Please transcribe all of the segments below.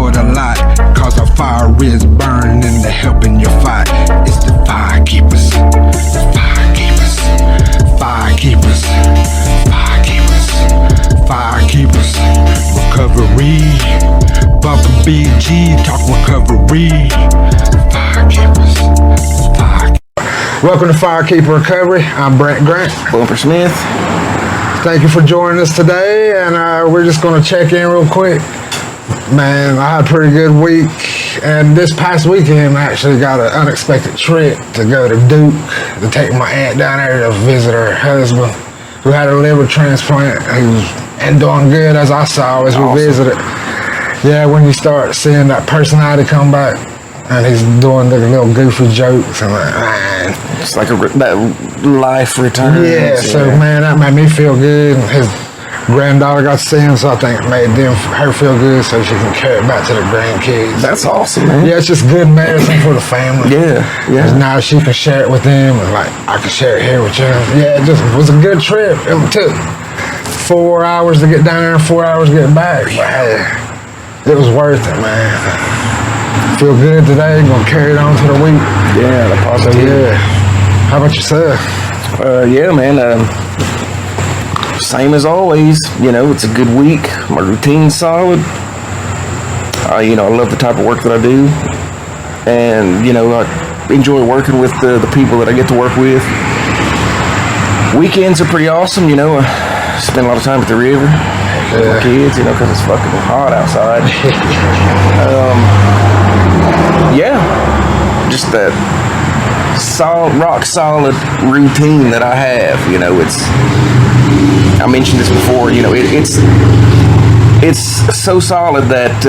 for it a lot, cause our fire is burning and they're helping you fight. It's the fire keepers, the fire keepers, fire keepers, fire keepers, fire keepers. Recovery, Bunker BG, talk recovery. Fire keepers, fire keepers. Welcome to Firekeeper Recovery. I'm Brant Grant. Bumper Smith. Thank you for joining us today, and we're just going to check in real quick. Man, I had a pretty good week, and this past weekend I actually got an unexpected trip to go to Duke to take my aunt down there to visit her husband who had a liver transplant and doing good as I saw as we visited. Yeah, when you start seeing that personality come back and he's doing the little goofy jokes and like, man. It's like that life returns. Yeah, so man, that made me feel good. And his granddaughter got to see him, so I think it made her feel good so she can carry it back to the grandkids. That's awesome, man. Yeah, it's just good medicine for the family. Yeah. Now she can share it with them, and like I can share it here with you. Yeah, it just was a good trip. It took 4 hours to get down there and 4 hours to get back. But hey, it was worth it, man. Feel good today. Gonna carry it on to the week. Yeah, the positive. So yeah. How about yourself? Yeah, man. Same as always. You know, it's a good week. My routine's solid. I love the type of work that I do, and I enjoy working with the people that I get to work with. Weekends are pretty awesome. I spend a lot of time at the river with my kids. Because it's fucking hot outside. Yeah, just that rock solid routine that I have. I mentioned this before. It's so solid that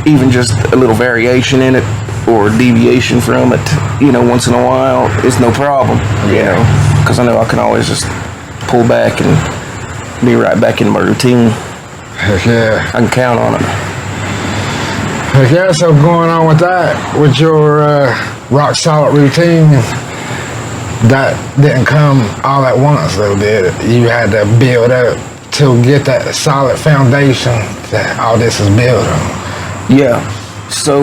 even just a little variation in it or deviation from it, once in a while, is no problem. Because I know I can always just pull back and be right back in my routine. Heck yeah, I can count on it. Heck yeah, so going on with that, with your rock solid routine, that didn't come all at once though, did it? You had to build up to get that solid foundation that all this is built on. Yeah, so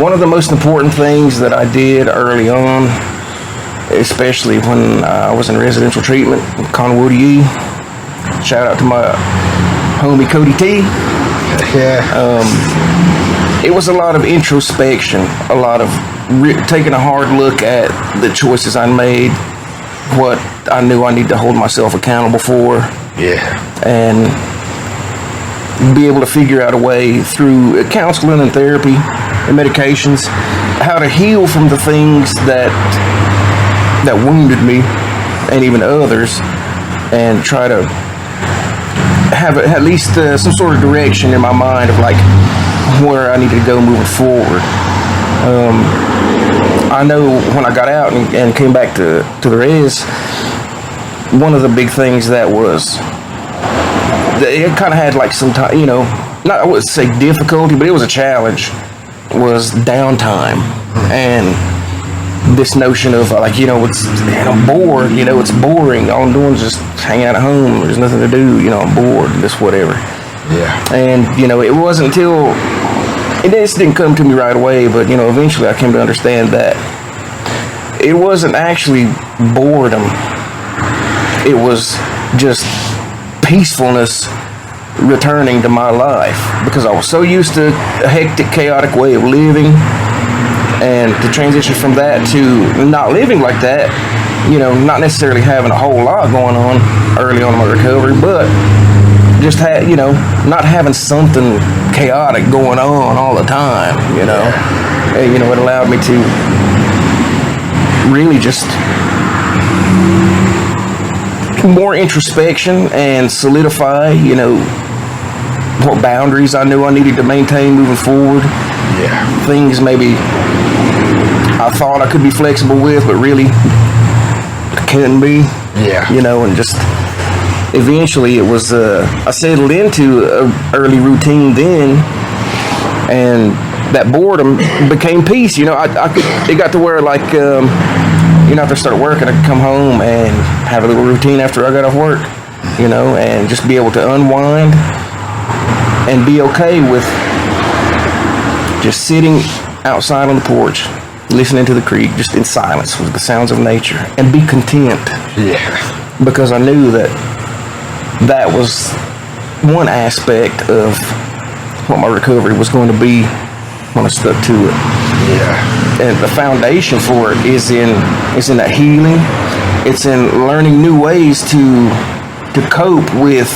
one of the most important things that I did early on, especially when I was in residential treatment with Conwood E, shout out to my homie Cody T. Yeah. It was a lot of introspection, a lot of taking a hard look at the choices I made, what I knew I needed to hold myself accountable for. Yeah. And be able to figure out a way through counseling and therapy and medications, how to heal from the things that wounded me and even others, and try to have at least some sort of direction in my mind of like where I need to go moving forward. I know when I got out and came back to the res, one of the big things that was, it kind of had like some time, not I wouldn't say difficulty, but it was a challenge, was downtime. And this notion of like, I'm bored, it's boring. All I'm doing is just hanging out at home. There's nothing to do, I'm bored, just whatever. Yeah. And, it wasn't until, and this didn't come to me right away, but, eventually I came to understand that it wasn't actually boredom. It was just peacefulness returning to my life, because I was so used to a hectic, chaotic way of living. And to transition from that to not living like that, not necessarily having a whole lot going on early on in my recovery, but just not having something chaotic going on all the time, it allowed me to really just more introspection and solidify, what boundaries I knew I needed to maintain moving forward. Yeah. Things maybe I thought I could be flexible with, but really I couldn't be. Yeah. And just eventually it was, I settled into an early routine then, and that boredom became peace. It got to where like, after I started working, I could come home and have a little routine after I got off work, and just be able to unwind and be okay with just sitting outside on the porch, listening to the creek, just in silence with the sounds of nature, and be content. Yeah. Because I knew that that was one aspect of what my recovery was going to be when I stuck to it. Yeah. And the foundation for it is in that healing. It's in learning new ways to cope with,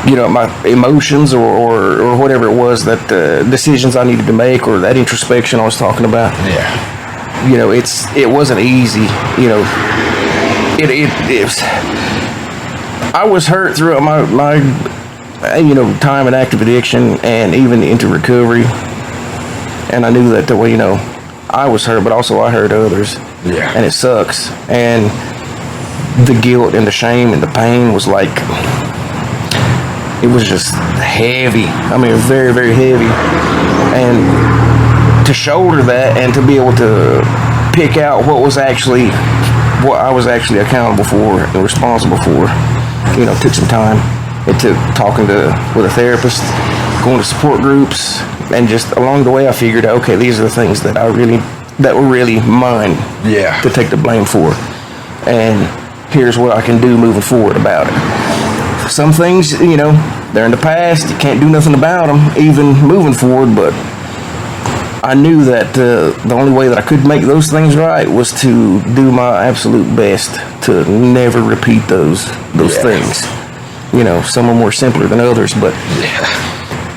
you know, my emotions or whatever it was, that decisions I needed to make, or that introspection I was talking about. Yeah. You know, it wasn't easy. You know, it was. I was hurt throughout my you know, time in active addiction and even into recovery, and I knew that the way, you know, I was hurt, but also I hurt others. Yeah. And it sucks. And the guilt and the shame and the pain was like, it was just heavy. I mean, very, very heavy. And to shoulder that and to be able to pick out what I was actually accountable for and responsible for, you know, took some time. It took talking with a therapist, going to support groups, and just along the way I figured out, okay, these are the things that were really mine. Yeah. To take the blame for. And here's what I can do moving forward about it. Some things, you know, they're in the past, you can't do nothing about them, even moving forward, but I knew that the only way that I could make those things right was to do my absolute best to never repeat those things. You know, some are more simpler than others, but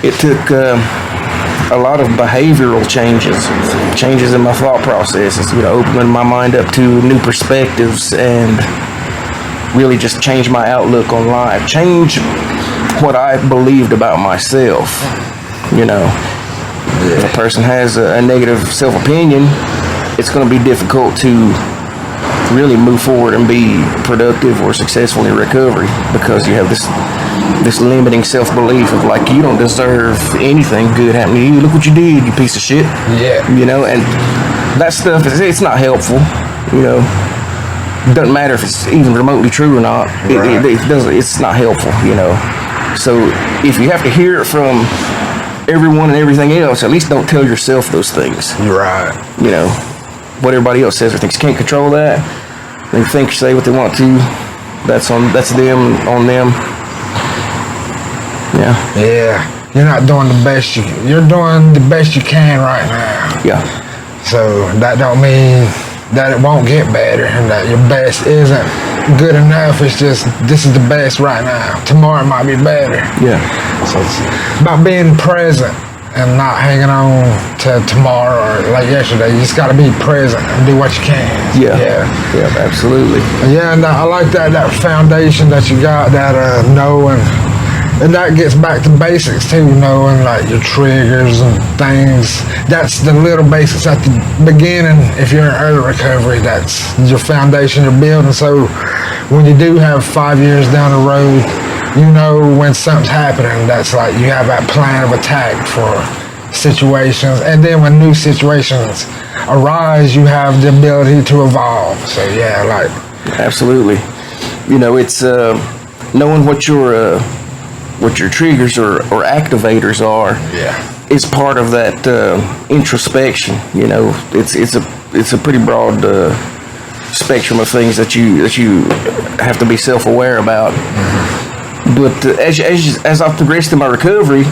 it took a lot of behavioral changes in my thought processes, you know, opening my mind up to new perspectives and really just change my outlook on life, change what I believed about myself. You know, if a person has a negative self-opinion, it's going to be difficult to really move forward and be productive or successful in recovery, because you have this limiting self-belief of like, you don't deserve anything good happening to you. Look what you did, you piece of shit. Yeah. You know, and that stuff it's not helpful. You know, it doesn't matter if it's even remotely true or not. Right. It doesn't. It's not helpful. You know, so if you have to hear it from everyone and everything else, at least don't tell yourself those things. You're right. You know, what everybody else says or thinks, can't control that. They think, say what they want to. That's them, on them. Yeah. Yeah. You're not doing the best you're doing the best you can right now. Yeah. So that don't mean that it won't get better and that your best isn't good enough. It's just, this is the best right now. Tomorrow it might be better. Yeah. So it's about being present and not hanging on to tomorrow or like yesterday. You just got to be present and do what you can. Yeah. Yeah. Yeah, absolutely. Yeah, and I like that foundation that you got, that knowing. And that gets back to basics too, knowing like your triggers and things. That's the little basics at the beginning. If you're in early recovery, that's your foundation you're building. So when you do have 5 years down the road, you know when something's happening, that's like you have that plan of attack for situations. And then when new situations arise, you have the ability to evolve. So yeah, like. Absolutely. You know, it's knowing what your triggers or activators are. Yeah. Is part of that introspection. You know, it's a pretty broad spectrum of things that you have to be self-aware about. Mm-hmm. But as I've progressed in my recovery,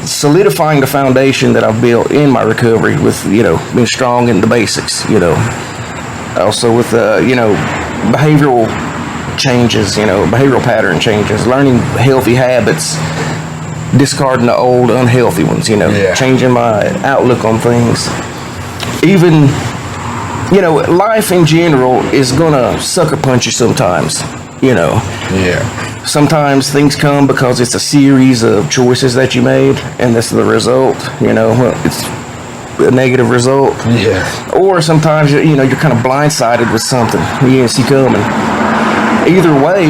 solidifying the foundation that I've built in my recovery with, you know, being strong in the basics. You know, also with you know, behavioral changes, you know, behavioral pattern changes, learning healthy habits, discarding the old unhealthy ones, you know, changing my outlook on things. Even, you know, life in general is gonna sucker punch you sometimes, you know. Yeah. Sometimes things come because it's a series of choices that you made, and that's the result, you know, it's a negative result. Yeah. Or sometimes, you know, you're kind of blindsided with something you didn't see coming. Either way,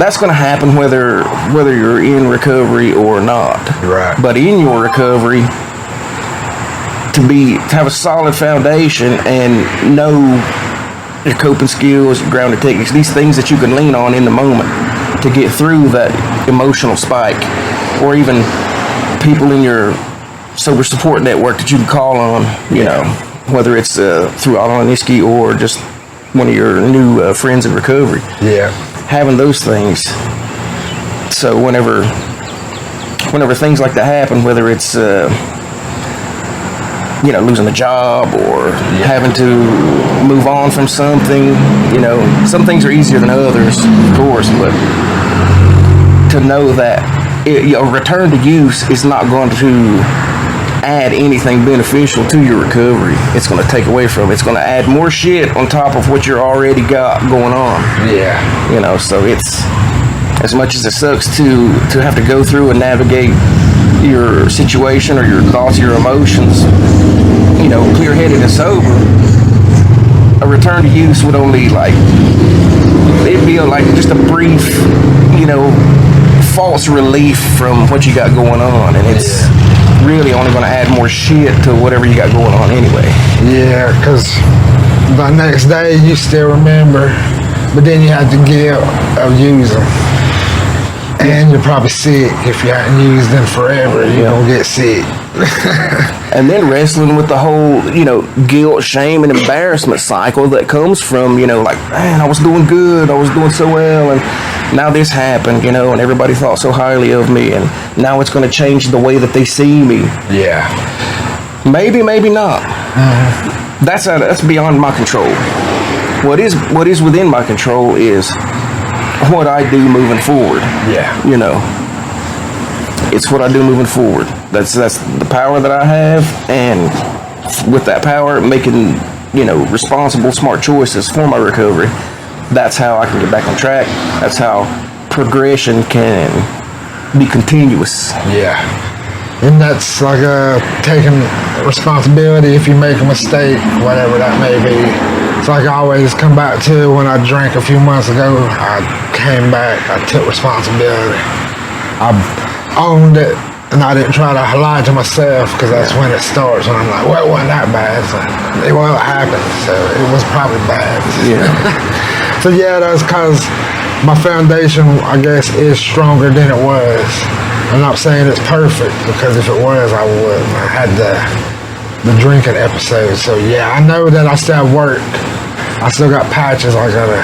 that's going to happen whether you're in recovery or not. Right. But in your recovery, to have a solid foundation and know your coping skills, your grounded techniques, these things that you can lean on in the moment, to get through that emotional spike, or even people in your sober support network that you can call on, you know, whether it's through Autoniski or just one of your new friends in recovery. Yeah. Having those things. So whenever things like that happen, whether it's you know, losing a job or having to move on from something, you know, some things are easier than others, of course, but to know that a return to use is not going to add anything beneficial to your recovery. It's going to take away from it. It's going to add more shit on top of what you're already got going on. Yeah. You know, so it's, as much as it sucks to have to go through and navigate your situation or your thoughts, your emotions, you know, clear-headed and sober, a return to use would only, like, it'd be like just a brief, you know, false relief from what you got going on, and it's really only going to add more shit to whatever you got going on anyway. Yeah, because the next day you still remember, but then you have the guilt of using. And you're probably sick if you haven't used them forever. You're going to get sick. And then wrestling with the whole, you know, guilt, shame, and embarrassment cycle that comes from, you know, like, man, I was doing good, I was doing so well, and now this happened, you know, and everybody thought so highly of me, and now it's going to change the way that they see me. Yeah. Maybe, maybe not. That's beyond my control. What is within my control is what I do moving forward. Yeah. You know, it's what I do moving forward. That's the power that I have, and with that power, making, you know, responsible, smart choices for my recovery. That's how I can get back on track. That's how progression can be continuous. Yeah. And that's like taking responsibility if you make a mistake, whatever that may be. It's like I always come back to when I drank a few months ago. I came back, I took responsibility. I owned it, and I didn't try to lie to myself, because that's when it starts. When I'm like, well, it wasn't that bad. It's like, well, it happened, so it was probably bad. Yeah. So yeah, that's because my foundation, I guess, is stronger than it was. I'm not saying it's perfect, because if it was, I wouldn't. I had the drinking episode, so yeah, I know that I still have work. I still got patches I gotta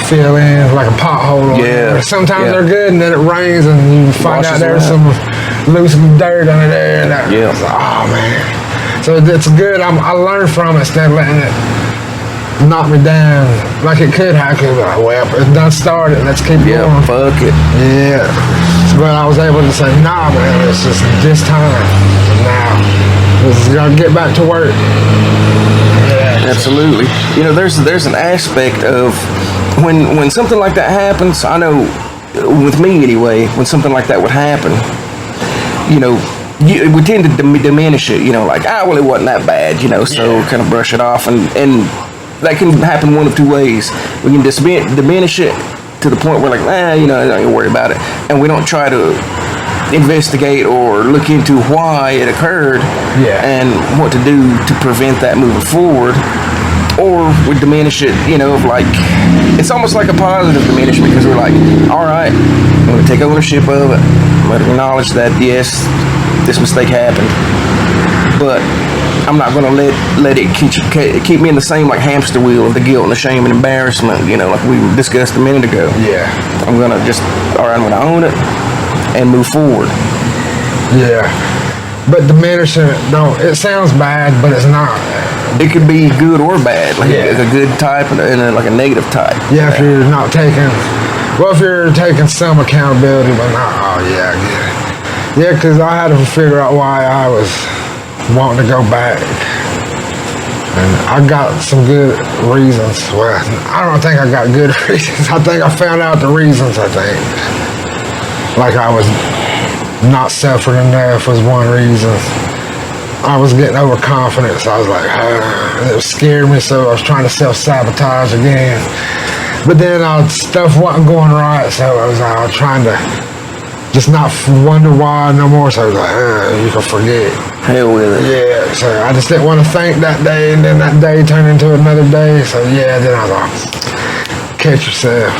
fill in, like a pothole. Sometimes they're good, and then it rains, and you find out there's some loose dirt under there. And it's like, oh man. So it's good. I learned from it instead of letting it knock me down like it could happen. Like, well, it's done started. Let's keep going. Fuck it. Yeah. But I was able to say, nah, man, it's just this time. Now, let's gotta get back to work. Yeah. Absolutely. You know, there's an aspect of when something like that happens. I know, with me anyway, when something like that would happen, you know, we tend to diminish it. You know, like, well, it wasn't that bad. You know, so kind of brush it off, and that can happen one of two ways. We can diminish it to the point where, like, you know, I don't worry about it, and we don't try to investigate or look into why it occurred and what to do to prevent that moving forward. Or we diminish it, you know, of like, it's almost like a positive diminishment, because we're like, all right, I'm going to take ownership of it. I'm going to acknowledge that, yes, this mistake happened, but I'm not going to let it keep me in the same, like, hamster wheel of the guilt and the shame and embarrassment, you know, like we discussed a minute ago. Yeah. I'm going to just, all right, I'm going to own it and move forward. Yeah. But diminishing it, it sounds bad, but it's not. It could be good or bad, like a good type and like a negative type. Yeah, if you're not taking, if you're taking some accountability, but not, I get it. Yeah, because I had to figure out why I was wanting to go back. And I got some good reasons. Well, I don't think I got good reasons. I think I found out the reasons, I think. Like I was not suffering enough was one reason. I was getting overconfident, so I was like, it scared me, so I was trying to self-sabotage again. But then stuff wasn't going right, so I was trying to just not wonder why no more. So I was like, you can forget. Hell with it. Yeah, so I just didn't want to think that day, and then that day turned into another day. So yeah, then I was like, catch yourself.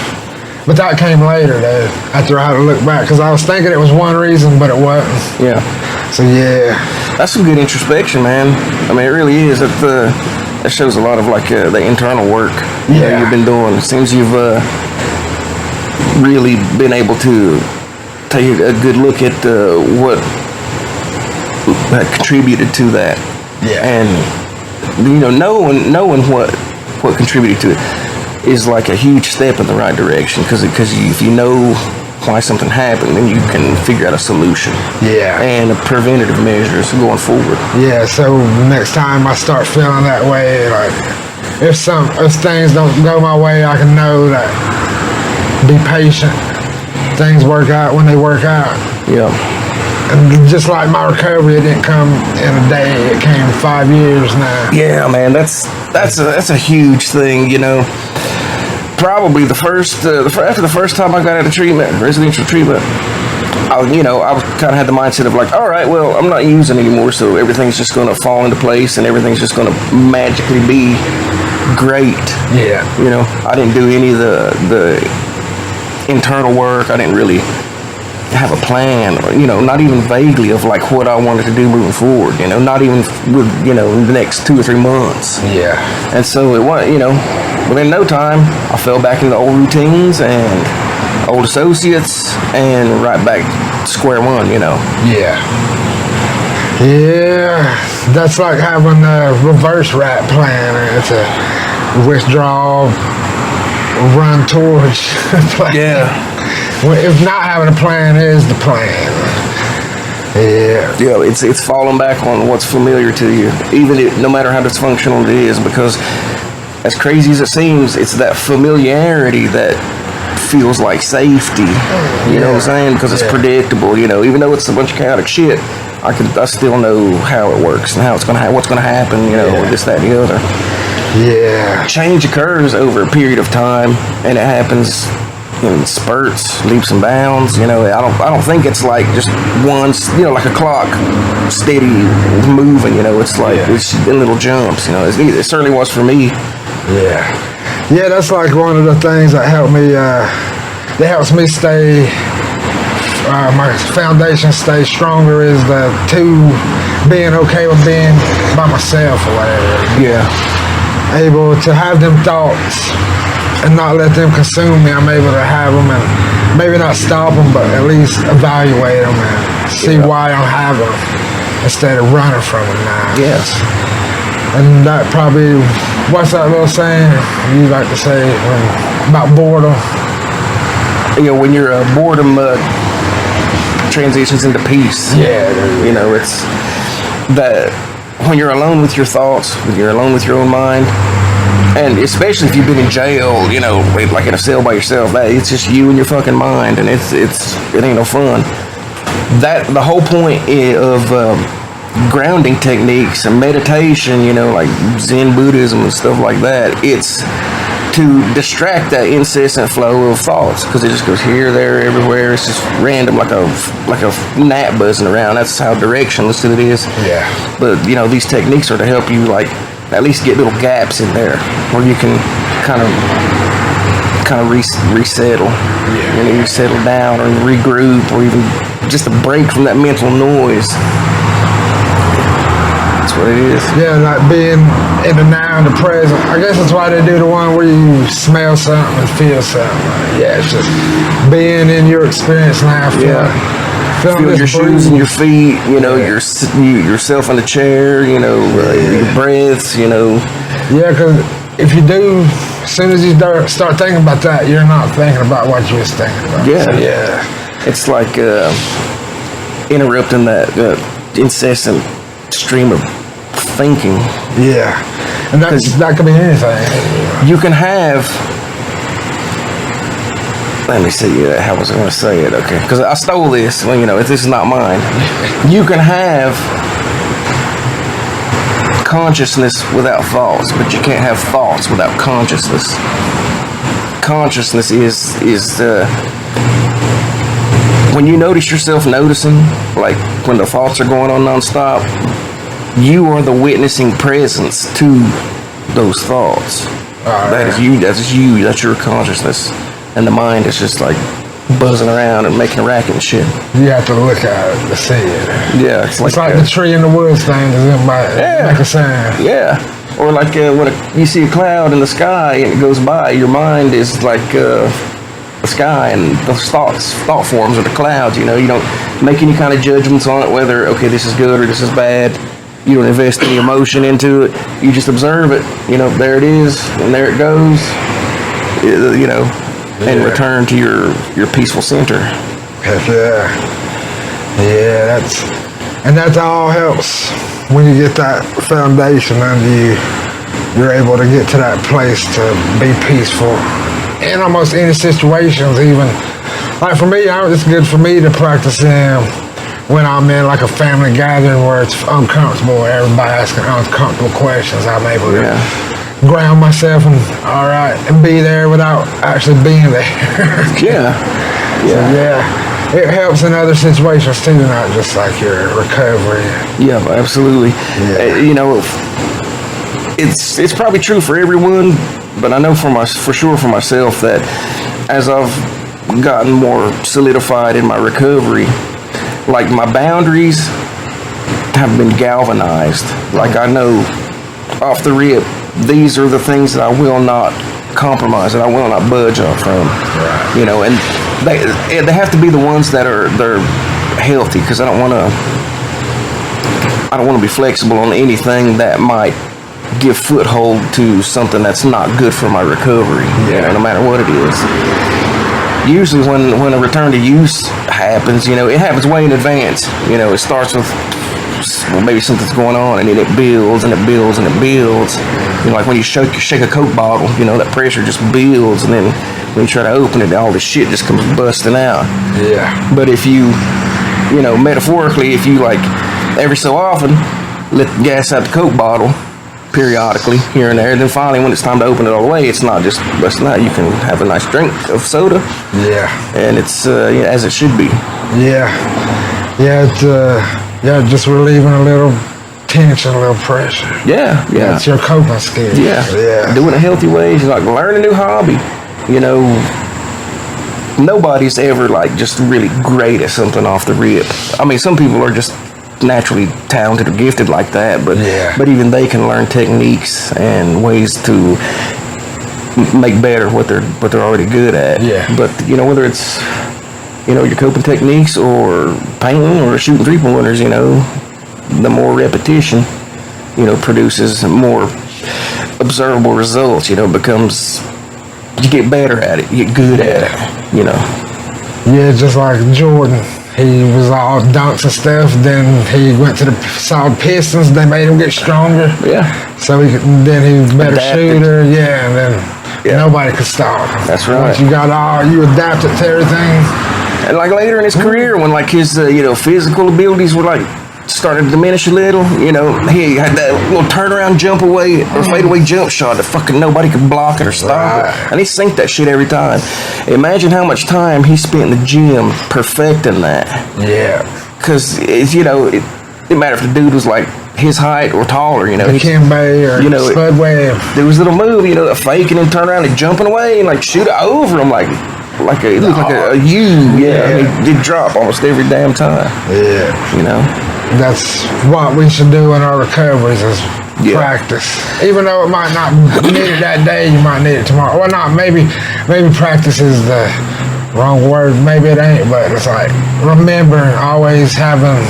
But that came later, though, after I had to look back, because I was thinking it was one reason, but it wasn't. Yeah. So, yeah. That's some good introspection, man. I mean, it really is. That shows a lot of, like, the internal work that you've been doing. It seems you've really been able to take a good look at what contributed to that. Yeah. And, you know, knowing what contributed to it is like a huge step in the right direction, because if you know why something happened, then you can figure out a solution. Yeah. And preventative measures going forward. Yeah, so next time I start feeling that way, like if things don't go my way, I can know that be patient. Things work out when they work out. Yeah. And just like my recovery, it didn't come in a day. It came 5 years now. Yeah, man, that's a huge thing, you know. Probably after the first time I got out of treatment, residential treatment, I kind of had the mindset of like, all right, well, I'm not using anymore, so everything's just going to fall into place and everything's just going to magically be great. Yeah. You know, I didn't do any of the internal work. I didn't really have a plan, or, you know, not even vaguely of like what I wanted to do moving forward, you know, not even with, you know, the next 2 or 3 months. Yeah. And so it was, you know, within no time, I fell back into old routines and old associates and right back to square one, you know. Yeah. Yeah. That's like having a reverse rat plan. It's a withdrawal, run towards plan. Yeah. If not having a plan is the plan. Yeah. Yeah, it's falling back on what's familiar to you, no matter how dysfunctional it is, because as crazy as it seems, it's that familiarity that feels like safety. You know what I'm saying? Because it's predictable. You know, even though it's a bunch of chaotic shit, I still know how it works and what's gonna happen. You know, this, that, and the other. Yeah. Change occurs over a period of time, and it happens in spurts, leaps and bounds. You know, I don't think it's like just once, you know, like a clock steady moving. You know, it's like it's in little jumps. You know, it certainly was for me. Yeah, that's like one of the things that helps me stay, my foundation stay stronger, is being okay with being by myself or whatever. Yeah. Able to have them thoughts and not let them consume me. I'm able to have them and maybe not stop them, but at least evaluate them and see why I'm having them instead of running from them now. Yes. And that probably, what's that little saying you like to say about boredom? You know, when your boredom transitions into peace. Yeah. You know, it's that when you're alone with your thoughts, when you're alone with your own mind, and especially if you've been in jail, you know, like in a cell by yourself, it's just you and your fucking mind, and it ain't no fun. That the whole point of grounding techniques and meditation, you know, like Zen Buddhism and stuff like that, it's to distract that incessant flow of thoughts, because it just goes here, there, everywhere. It's just random, like a gnat buzzing around. That's how directionless it is. Yeah. But you know, these techniques are to help you, like, at least get little gaps in there where you can kind of resettle. You know, you settle down or regroup, or even just a break from that mental noise. That's what it is. Yeah, like being in the now and the present. I guess that's why they do the one where you smell something and feel something. Yeah, it's just being in your experience now. Feel your shoes and your feet, you know, yourself in the chair, you know, your breaths, you know. Yeah, because if you do, as soon as you start thinking about that, you're not thinking about what you was thinking about. Yeah. So, it's like interrupting that incessant stream of thinking. Yeah. And that could be anything. You can have... Let me see, how was I going to say it? Okay, because I stole this. Well, you know, this is not mine. You can have consciousness without thoughts, but you can't have thoughts without consciousness. Consciousness is when you notice yourself noticing, like when the thoughts are going on nonstop, you are the witnessing presence to those thoughts. That is you. That's your consciousness. and the mind is just like buzzing around and making a racket and shit. You have to look at it to see it. Yeah, it's like the tree in the woods thing. Does it make a sound? Yeah. Or like when you see a cloud in the sky and it goes by, your mind is like the sky, and those thought forms are the clouds. You don't make any kind of judgments on it, whether, okay, this is good or this is bad. You don't invest any emotion into it. You just observe it. There it is, and there it goes. And return to your peaceful center. Heck yeah. Yeah, that all helps. When you get that foundation under you, you're able to get to that place to be peaceful in almost any situations. Even like for me, it's good for me to practice when I'm in like a family gathering where it's uncomfortable, everybody asking uncomfortable questions. I'm able to ground myself and be there without actually being there. It helps in other situations too, not just like your recovery. Yeah, absolutely. It's probably true for everyone, but I know for sure for myself that as I've gotten more solidified in my recovery, like my boundaries have been galvanized. Like I know off the rip, these are the things that I will not compromise, that I will not budge on from. Right. And they have to be the ones they're healthy, because I don't want to be flexible on anything that might give foothold to something that's not good for my recovery. No matter what it is. Usually when a return to use happens, it happens way in advance. It starts with maybe something's going on, and then it builds and it builds and it builds. Like when you shake a Coke bottle, that pressure just builds, and then when you try to open it, all this shit just comes busting out. Yeah. But if you, metaphorically, if you like every so often let the gas out the Coke bottle periodically here and there, then finally when it's time to open it all the way, it's not just busting out. You can have a nice drink of soda. Yeah. And it's as it should be. Yeah. Just relieving a little tension, a little pressure. Yeah. It's your coping skills. Yeah. Doing it healthy ways, like learn a new hobby. Nobody's ever like just really great at something off the rip. I mean, some people are just naturally talented or gifted like that, but even they can learn techniques and ways to make better what they're already good at. Yeah. But whether it's your coping techniques or painting or shooting 3-pointers, the more repetition produces more observable results. Becomes, you get better at it, you get good at it. Yeah, just like Jordan. He was all dunks and stuff. Then he went to the solid Pistons. They made him get stronger. Yeah. So then he was a better shooter. Yeah, and then nobody could stop him. That's right. Once you adapted to everything. And like later in his career, when like his physical abilities were like started to diminish a little, he had that little turnaround jump away or fadeaway jump shot that fucking nobody could block it or stop it. And he sinked that shit every time. Imagine how much time he spent in the gym perfecting that. Yeah. Because, it didn't matter if the dude was like his height or taller, Kimbe or Spud Webb. There was a little move, faking and turn around and jumping away and like shoot it over him like it looked like a U. Yeah. He'd drop almost every damn time. Yeah. That's what we should do in our recoveries is practice. Even though it might not need it that day, you might need it tomorrow. Well, not maybe practice is the wrong word. Maybe it ain't, but it's like remember always having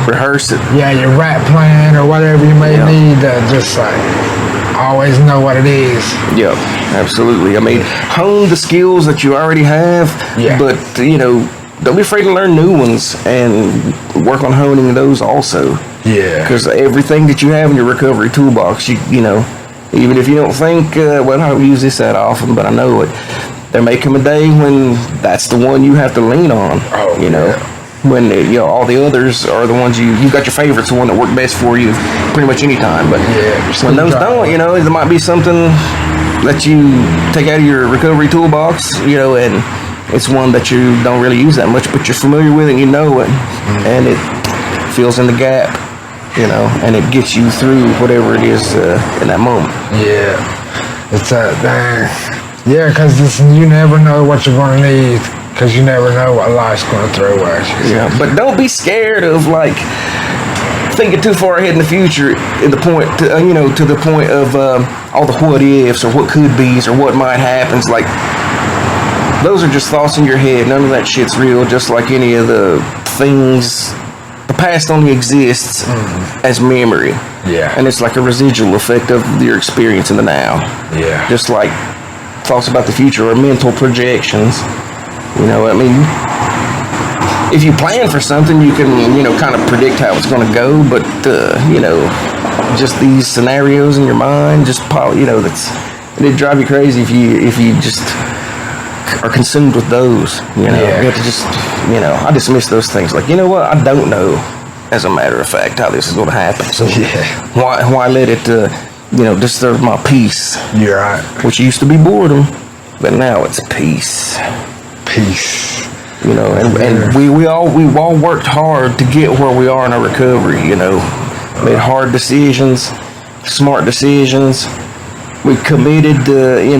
rehearse it. Yeah, your rap plan or whatever you may need to just like always know what it is. Yep, absolutely. I mean, hone the skills that you already have, but don't be afraid to learn new ones and work on honing those also. Yeah. Because everything that you have in your recovery toolbox, even if you don't think, I don't use this that often, but I know it, there may come a day when that's the one you have to lean on. Oh, When all the others are the ones you got your favorites, the one that work best for you pretty much any time. But when those don't, there might be something that you take out of your recovery toolbox, and it's one that you don't really use that much, but you're familiar with it and and it fills in the gap, and it gets you through whatever it is in that moment. Yeah. It's that, Yeah, because you never know what you're going to need, because you never know what life's going to throw at you. Yeah, but don't be scared of like thinking too far ahead in the future. In the point, to the point of all the what ifs or what could be's or what might happen. It's like those are just thoughts in your head. None of that shit's real. Just like any of the things, the past only exists as memory. Yeah. And it's like a residual effect of your experience in the now. Yeah. Just like thoughts about the future or mental projections. You know, I mean, if you plan for something, you can, kind of predict how it's going to go. But, just these scenarios in your mind, it'd drive you crazy if you just are consumed with those. You have to just, I dismiss those things. Like, you know what? I don't know, as a matter of fact, how this is going to happen. So why let it, disturb my peace? You're right. Which used to be boredom, but now it's peace. Peace. And we all worked hard to get where we are in our recovery. Made hard decisions, smart decisions. We committed,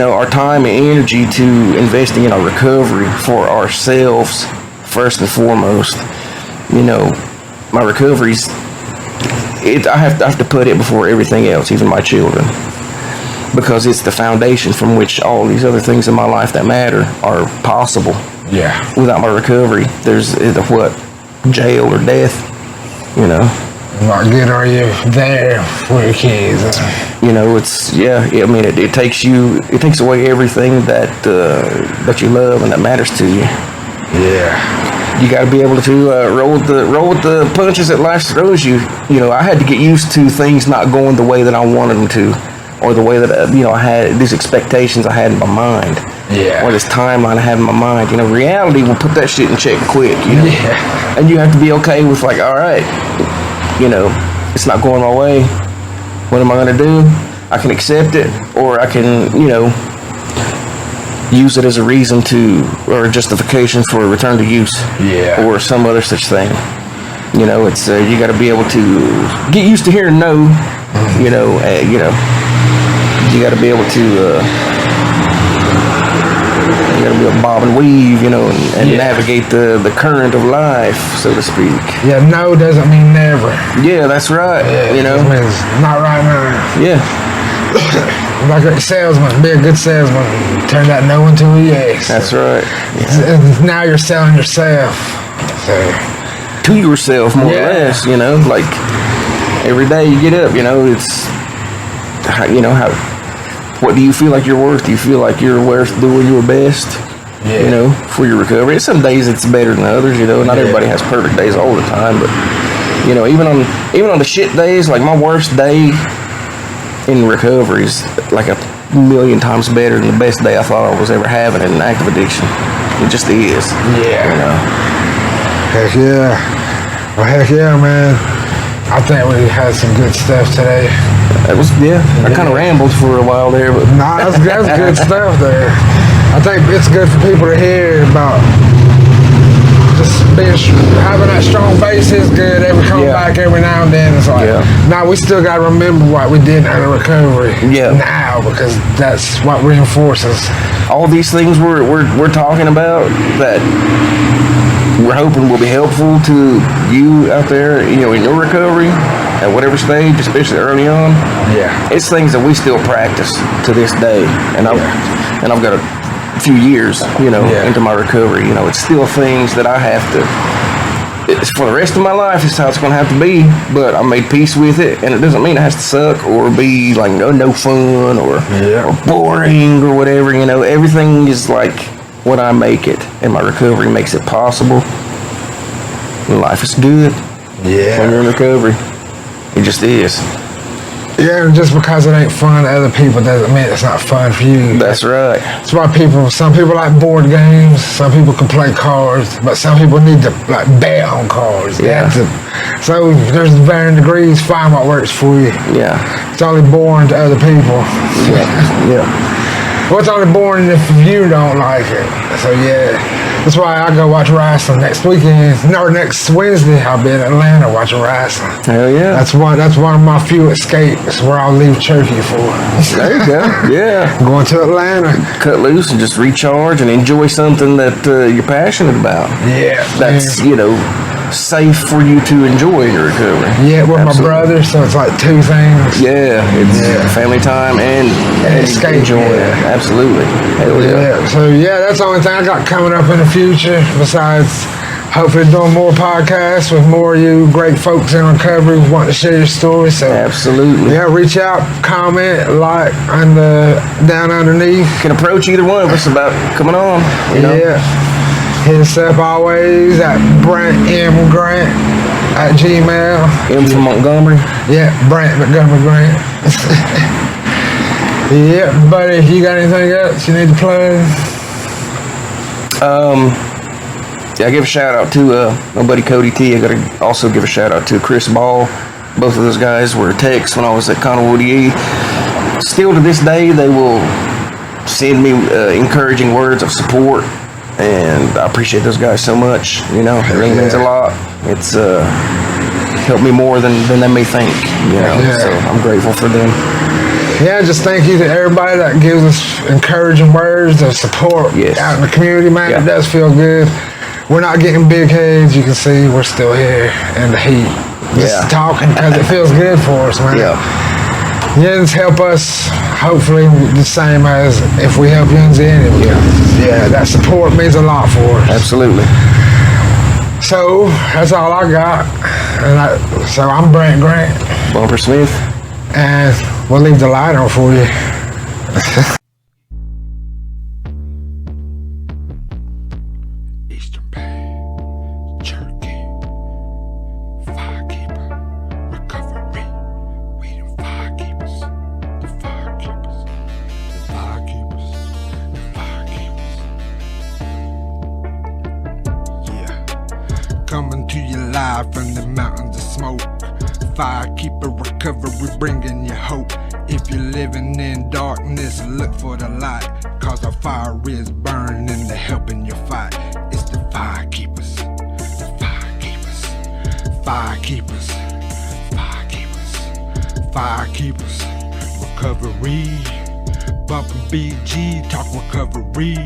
our time and energy to investing in our recovery for ourselves first and foremost. My recovery's. I have to put it before everything else, even my children, because it's the foundation from which all these other things in my life that matter are possible. Yeah. Without my recovery, there's jail or death. What good are you there for your kids? It takes away everything that you love and that matters to you. Yeah. You got to be able to roll with the punches that life throws you. I had to get used to things not going the way that I wanted them to, or the way that I had these expectations I had in my mind. Yeah. Or this timeline I had in my mind. Reality will put that shit in check quick. Yeah. And you have to be okay with like, all right, it's not going my way. What am I gonna do? I can accept it, or I can, use it as a reason or a justification for a return to use. Yeah. Or some other such thing. It's you got to be able to get used to hearing no. You got to be able to. You got to be able to bob and weave, and navigate the current of life, so to speak. Yeah, no doesn't mean never. Yeah, that's right. Yeah, it means not right now. Yeah. Like a salesman, be a good salesman. Turn that no into a yes. That's right. Yeah. And now you're selling yourself. So. To yourself, more or less, like every day you get up, it's, what do you feel like you're worth? Do you feel like you're worth doing your best? Yeah. For your recovery. Some days it's better than others, Not everybody has perfect days all the time, but even on the shit days, like my worst day in recovery is like a million times better than the best day I thought I was ever having in an active addiction. It just is. Yeah. Heck yeah. Well, heck yeah, man. I think we had some good stuff today. That was, I kind of rambled for a while there, but nah, that's good stuff there. I think it's good for people to hear about just having that strong base is good. Coming back every now and then. It's like, now we still got to remember what we did in the recovery. Now, because that's what reinforces all these things we're talking about that we're hoping will be helpful to you out there, in your recovery at whatever stage, especially early on. Yeah, it's things that we still practice to this day, and I've got a few years, into my recovery. It's still things that I have to. It's for the rest of my life. It's how it's going to have to be. But I made peace with it, and it doesn't mean it has to suck or be like no fun or boring or whatever. Everything is like what I make it, and my recovery makes it possible. And life is good. Yeah, when you're in recovery, it just is. Yeah, and just because it ain't fun to other people doesn't mean it's not fun for you. That's right. That's why some people like board games, some people can play cards, but some people need to like bet on cards. So there's varying degrees, find what works for you. Yeah. It's only boring to other people. Yeah. Well, it's only boring if you don't like it. So yeah, that's why I go watch wrestling next weekend. No, next Wednesday I'll be in Atlanta watching wrestling. Hell yeah. That's one of my few escapes where I'll leave Turkey for. There you go. Yeah. Going to Atlanta. Cut loose and just recharge and enjoy something that you're passionate about. Yeah. That's, you know, safe for you to enjoy in your recovery. Yeah, with Absolutely. my brother, so it's like two things. Yeah, it's family time and escape. enjoying it. Absolutely. Hell yeah. So yeah, that's the only thing I got coming up in the future. Besides, hopefully doing more podcasts with more of you great folks in recovery who want to share your story. So Absolutely. yeah, reach out, comment, like, and down underneath. Can approach either one of us about coming on. You know? Yeah. Hit us up always at Brant M. Grant at Gmail. M from Montgomery. Yeah, Brant Montgomery Grant. Yeah, buddy, you got anything else you need to plug? Yeah, I give a shout out to my buddy Cody T. I got to also give a shout out to Chris Ball. Both of those guys were techs when I was at Conway E. Still to this day, they will send me encouraging words of support. And I appreciate those guys so much. You know, it really means a lot. It's helped me more than they may think. You know, so I'm grateful for them. Yeah, just thank you to everybody that gives us encouraging words of support out in the community, man. It does feel good. We're not getting big heads. You can see we're still here in the heat. Just talking because it feels good for us, man. Yins help us, hopefully the same as if we help Yins in. Yeah, that support means a lot for us. Absolutely. So that's all I got. So I'm Brant Grant. Bumper Smith. And we'll leave the light on for you. Eastern Bay, Cherokee, Firekeeper, Recovery, we them Firekeepers, the Firekeepers, the Firekeepers, the Firekeepers. Yeah, coming to you live from the mountains of smoke. Firekeeper recovery, bringing you hope. If you're living in darkness, look for the light, cause our fire is burning and they're helping you fight. It's the Firekeepers, the Firekeepers, Firekeepers, Firekeepers, Firekeepers, recovery. Bumpin' BG, talk recovery.